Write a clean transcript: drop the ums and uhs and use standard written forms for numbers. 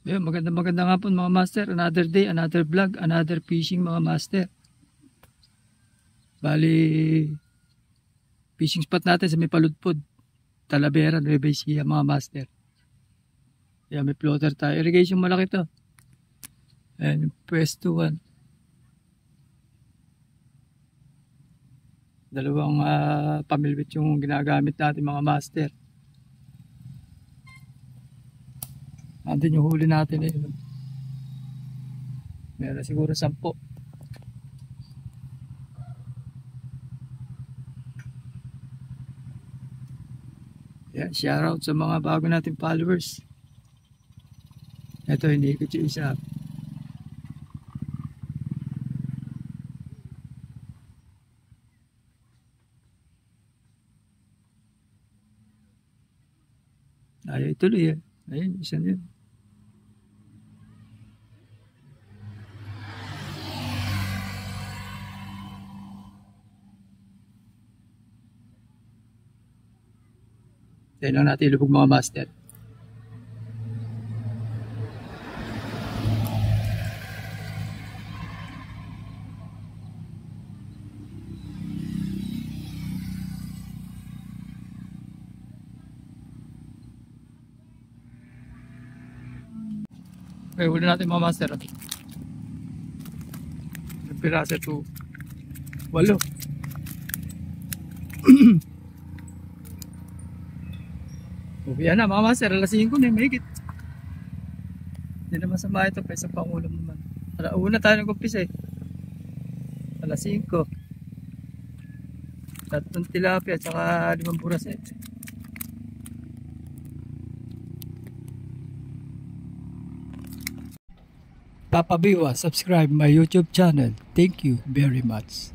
Ayun, magandang hapon mga master. Another day, another vlog, another fishing mga master. Bali, fishing spot natin sa may Paludpod, Talavera, Nueva Ecija mga master. Ayan, may floater tayo. Irrigation malaki to. Ayan, yung pwesto 1. Dalawang pamilwit yung ginagamit natin mga master. Andun yung huli natin eh. Meron siguro 10. Yan, shoutout sa mga bago nating followers. Ito, hindi ko yung isa. Ayaw ituloy eh. Ayun, isa na yun. Tayo lang natin ilubog mga master. Okay, huli natin mga master. Pirasa to 8. Okay na mga master, alas 5 na mahigit. Hindi naman masama ito, pesa pangulam naman. Una tayo nag-umpisa eh. Alas 5. 3 tilapia at saka 5 buras eh. Papa Biwa, subscribe my YouTube channel. Thank you very much.